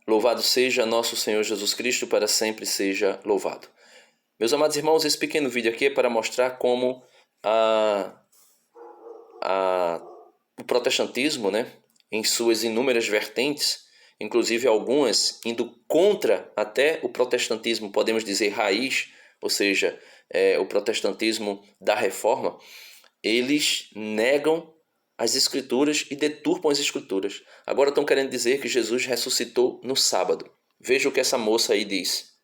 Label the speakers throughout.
Speaker 1: Louvado seja nosso Senhor Jesus Cristo, para sempre seja louvado. Meus amados irmãos, esse pequeno vídeo aqui é para mostrar como o protestantismo, em suas inúmeras vertentes, inclusive algumas indo contra até o protestantismo, podemos dizer, raiz, ou seja, o protestantismo da Reforma, eles negam as Escrituras e deturpam as Escrituras. Agora estão querendo dizer que Jesus ressuscitou no sábado. Veja o que essa moça aí diz.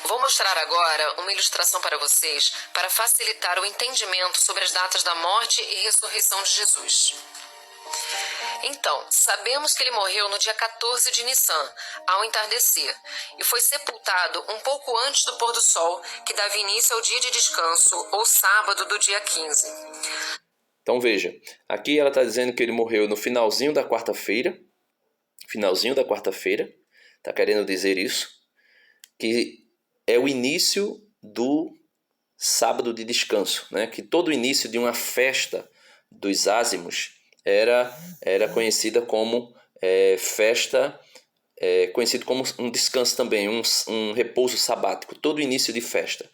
Speaker 2: Vou mostrar agora uma ilustração para vocês para facilitar o entendimento sobre as datas da morte e ressurreição de Jesus. Então, sabemos que ele morreu no dia 14 de Nissan, ao entardecer, e foi sepultado um pouco antes do pôr do sol, que dava início ao dia de descanso, ou sábado do dia 15.
Speaker 1: Então veja, aqui ela está dizendo que ele morreu no finalzinho da quarta-feira, está querendo dizer isso, que é o início do sábado de descanso, que todo início de uma festa dos ázimos era conhecida como festa, conhecido como um descanso também, um repouso sabático, todo início de festa,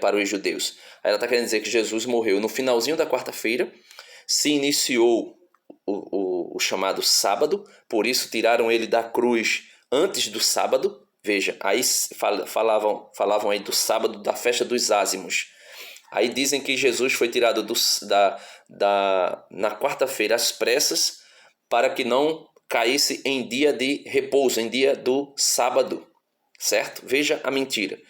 Speaker 1: para os judeus. Aí ela está querendo dizer que Jesus morreu no finalzinho da quarta-feira, se iniciou o chamado sábado, por isso tiraram ele da cruz antes do sábado. Veja, aí falavam aí do sábado, da festa dos ázimos. Aí dizem que Jesus foi tirado na quarta-feira às pressas para que não caísse em dia de repouso, em dia do sábado, certo? Veja a mentira.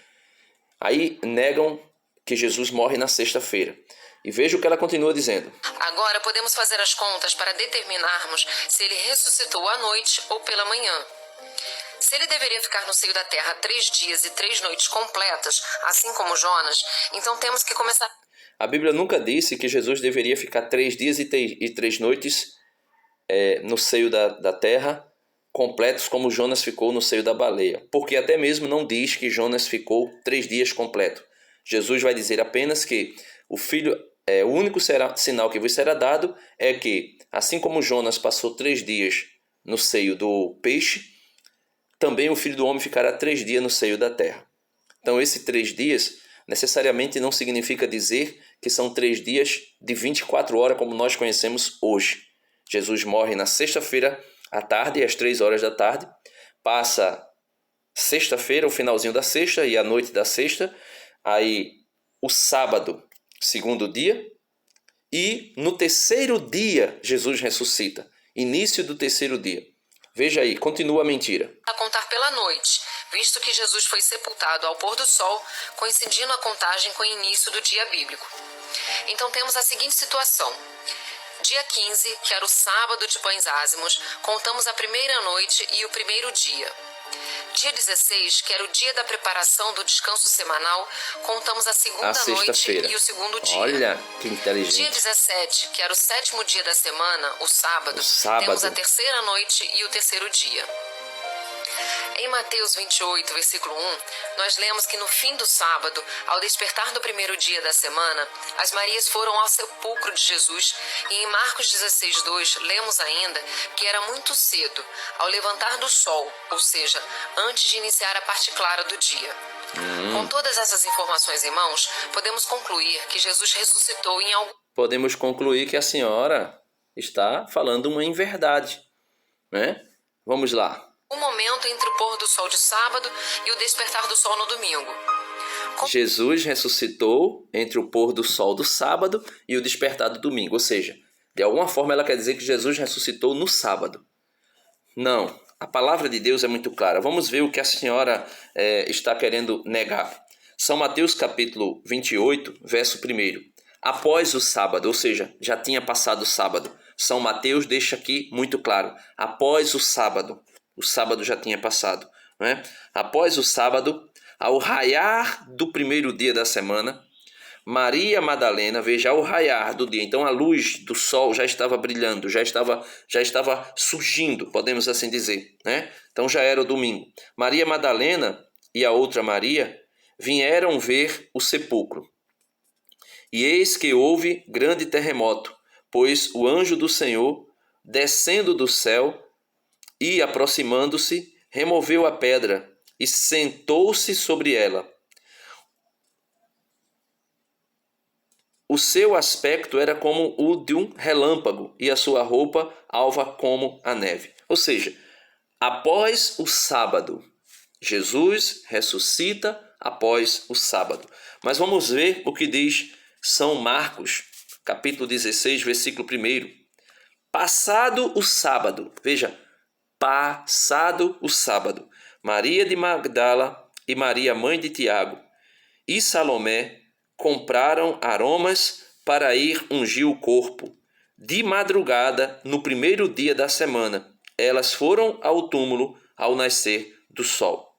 Speaker 1: Aí negam que Jesus morre na sexta-feira. E veja o que ela continua dizendo.
Speaker 2: Agora podemos fazer as contas para determinarmos se ele ressuscitou à noite ou pela manhã. Se ele deveria ficar no seio da terra 3 dias e 3 noites completas, assim como Jonas, então temos que começar...
Speaker 1: A Bíblia nunca disse que Jesus deveria ficar 3 dias e 3 noites no seio da terra, completos como Jonas ficou no seio da baleia. Porque até mesmo não diz que Jonas ficou 3 dias completo. Jesus vai dizer apenas que o único sinal que vos será dado é que, assim como Jonas passou 3 dias no seio do peixe, também o Filho do Homem ficará 3 dias no seio da terra. Então, esses 3 dias necessariamente não significa dizer que são 3 dias de 24 horas como nós conhecemos hoje. Jesus morre na sexta-feira à tarde, às 3 horas da tarde, passa sexta-feira, o finalzinho da sexta e a noite da sexta, aí o sábado, segundo dia, e no terceiro dia Jesus ressuscita, início do terceiro dia. Veja aí, continua a mentira.
Speaker 2: A contar pela noite, visto que Jesus foi sepultado ao pôr do sol, coincidindo a contagem com o início do dia bíblico. Então temos a seguinte situação. Dia 15, que era o sábado de pães ázimos, contamos a primeira noite e o primeiro dia. Dia 16, que era o dia da preparação do descanso semanal, contamos a segunda noite e o segundo dia.
Speaker 1: Olha, que inteligente.
Speaker 2: Dia 17, que era o 7º dia da semana, o sábado, temos a terceira noite e o terceiro dia. Em Mateus 28, versículo 1, nós lemos que no fim do sábado, ao despertar do primeiro dia da semana, as Marias foram ao sepulcro de Jesus, e em Marcos 16, 2, lemos ainda que era muito cedo, ao levantar do sol, ou seja, antes de iniciar a parte clara do dia. Com todas essas informações em mãos, podemos concluir que Jesus ressuscitou em algum...
Speaker 1: Podemos concluir que a senhora está falando uma inverdade, Vamos lá.
Speaker 2: Um momento entre o pôr do sol de sábado e o despertar do sol no domingo.
Speaker 1: Jesus ressuscitou entre o pôr do sol do sábado e o despertar do domingo. Ou seja, de alguma forma ela quer dizer que Jesus ressuscitou no sábado. Não, a palavra de Deus é muito clara. Vamos ver o que a senhora está querendo negar. São Mateus capítulo 28, verso 1. Após o sábado, ou seja, já tinha passado o sábado. São Mateus deixa aqui muito claro. Após o sábado já tinha passado. Após o sábado, ao raiar do primeiro dia da semana, Maria Madalena, veja, ao raiar do dia, então a luz do sol já estava brilhando, já estava surgindo, podemos assim dizer, Então já era o domingo. Maria Madalena e a outra Maria vieram ver o sepulcro. E eis que houve grande terremoto, pois o anjo do Senhor, descendo do céu e aproximando-se, removeu a pedra e sentou-se sobre ela. O seu aspecto era como o de um relâmpago e a sua roupa alva como a neve. Ou seja, após o sábado, Jesus ressuscita após o sábado. Mas vamos ver o que diz São Marcos, capítulo 16, versículo 1. Passado o sábado, veja, passado o sábado, Maria de Magdala e Maria, mãe de Tiago, e Salomé compraram aromas para ir ungir o corpo. De madrugada, no primeiro dia da semana, elas foram ao túmulo ao nascer do sol.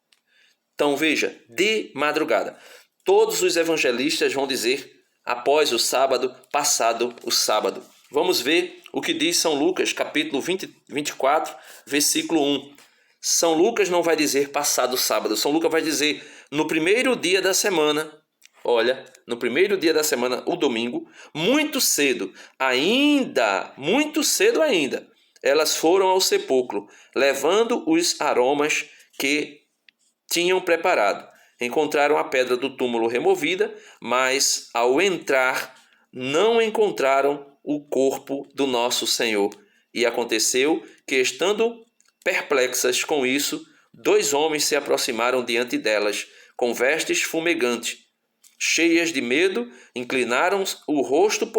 Speaker 1: Então veja, de madrugada. Todos os evangelistas vão dizer após o sábado, passado o sábado. Vamos ver o que diz São Lucas, capítulo 24, versículo 1. São Lucas não vai dizer passado o sábado, São Lucas vai dizer no primeiro dia da semana. Olha, no primeiro dia da semana, o domingo, muito cedo ainda, elas foram ao sepulcro, levando os aromas que tinham preparado. Encontraram a pedra do túmulo removida, mas ao entrar, não encontraram o corpo do nosso Senhor. E aconteceu que, estando perplexas com isso, 2 homens se aproximaram diante delas, com vestes fumegantes. Cheias de medo, inclinaram o rosto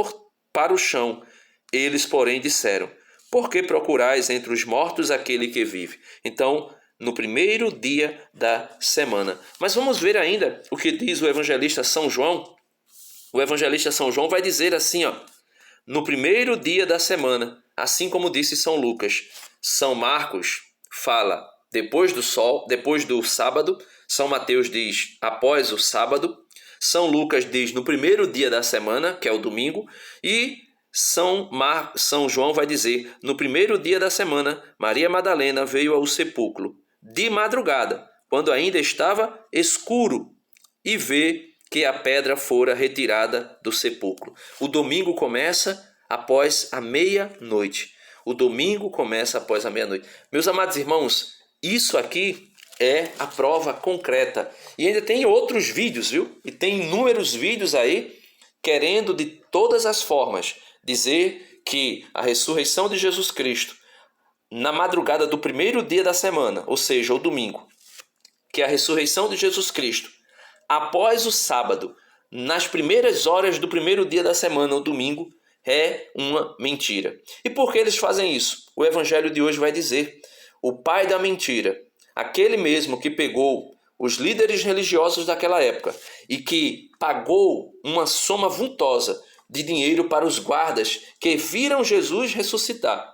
Speaker 1: para o chão. Eles, porém, disseram: por que procurais entre os mortos aquele que vive? Então, no primeiro dia da semana. Mas vamos ver ainda o que diz o evangelista São João. O evangelista São João vai dizer assim, no primeiro dia da semana, assim como disse São Lucas. São Marcos fala depois do sábado. São Mateus diz após o sábado. São Lucas diz no primeiro dia da semana, que é o domingo, e São João vai dizer, no primeiro dia da semana, Maria Madalena veio ao sepulcro de madrugada, quando ainda estava escuro, e vê que a pedra fora retirada do sepulcro. O domingo começa após a meia-noite. Meus amados irmãos, isso aqui é a prova concreta. E ainda tem outros vídeos, viu? E tem inúmeros vídeos aí querendo de todas as formas dizer que a ressurreição de Jesus Cristo na madrugada do primeiro dia da semana, ou seja, o domingo, que a ressurreição de Jesus Cristo após o sábado, nas primeiras horas do primeiro dia da semana, o domingo, é uma mentira. E por que eles fazem isso? O evangelho de hoje vai dizer: o pai da mentira, aquele mesmo que pegou os líderes religiosos daquela época e que pagou uma soma vultosa de dinheiro para os guardas que viram Jesus ressuscitar,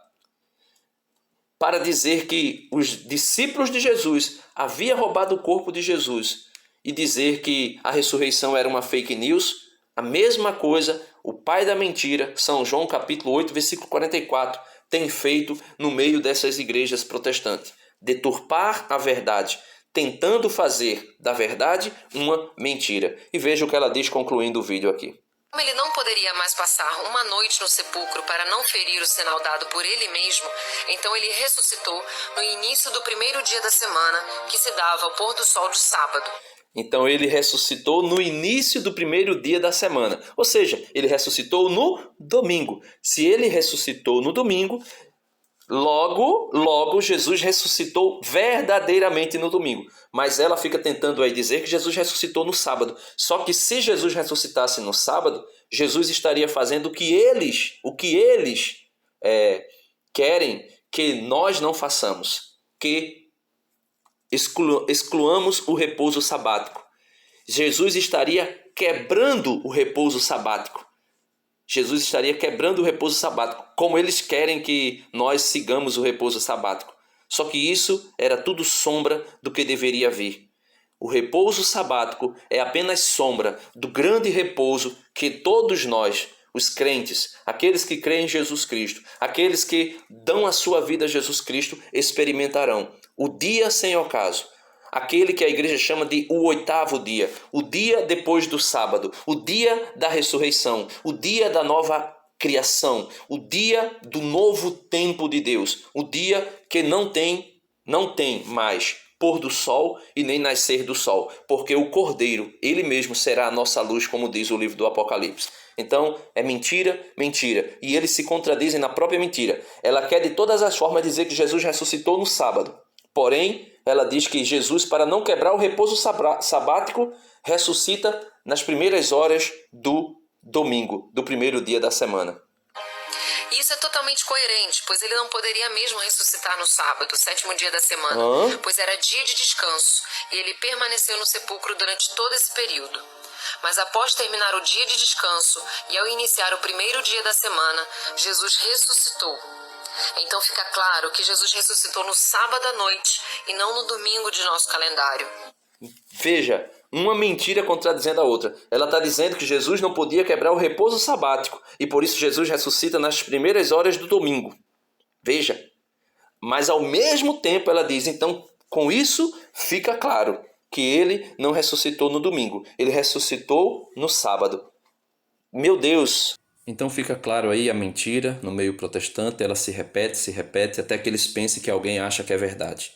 Speaker 1: para dizer que os discípulos de Jesus haviam roubado o corpo de Jesus e dizer que a ressurreição era uma fake news, a mesma coisa o pai da mentira, São João capítulo 8, versículo 44, tem feito no meio dessas igrejas protestantes. Deturpar a verdade, tentando fazer da verdade uma mentira. E veja o que ela diz concluindo o vídeo aqui.
Speaker 2: Como ele não poderia mais passar uma noite no sepulcro para não ferir o sinal dado por ele mesmo, então ele ressuscitou no início do primeiro dia da semana, que se dava ao pôr do sol do sábado.
Speaker 1: Então ele ressuscitou no início do primeiro dia da semana. Ou seja, ele ressuscitou no domingo. Se ele ressuscitou no domingo, logo Jesus ressuscitou verdadeiramente no domingo. Mas ela fica tentando aí dizer que Jesus ressuscitou no sábado. Só que se Jesus ressuscitasse no sábado, Jesus estaria fazendo o que eles querem que nós não façamos. Que excluamos o repouso sabático. Jesus estaria quebrando o repouso sabático. Como eles querem que nós sigamos o repouso sabático. Só que isso era tudo sombra do que deveria vir. O repouso sabático é apenas sombra do grande repouso que todos nós, os crentes, aqueles que creem em Jesus Cristo, aqueles que dão a sua vida a Jesus Cristo, experimentarão. O dia sem ocaso, aquele que a igreja chama de o 8º dia, o dia depois do sábado, o dia da ressurreição, o dia da nova criação, o dia do novo tempo de Deus, o dia que não tem não tem mais pôr do sol e nem nascer do sol, porque o Cordeiro, ele mesmo será a nossa luz, como diz o livro do Apocalipse. Então, é mentira, mentira. E eles se contradizem na própria mentira. Ela quer de todas as formas dizer que Jesus ressuscitou no sábado. Porém, ela diz que Jesus, para não quebrar o repouso sabático, ressuscita nas primeiras horas do domingo, do primeiro dia da semana.
Speaker 2: Isso é totalmente coerente, pois ele não poderia mesmo ressuscitar no sábado, o 7º dia da semana, pois era dia de descanso, e ele permaneceu no sepulcro durante todo esse período. Mas após terminar o dia de descanso e ao iniciar o primeiro dia da semana, Jesus ressuscitou. Então fica claro que Jesus ressuscitou no sábado à noite e não no domingo de nosso calendário.
Speaker 1: Veja, uma mentira contradizendo a outra. Ela está dizendo que Jesus não podia quebrar o repouso sabático e por isso Jesus ressuscita nas primeiras horas do domingo. Veja, mas ao mesmo tempo ela diz, então com isso fica claro que ele não ressuscitou no domingo, ele ressuscitou no sábado. Meu Deus! Então fica claro aí a mentira no meio protestante, ela se repete até que eles pensem que alguém acha que é verdade.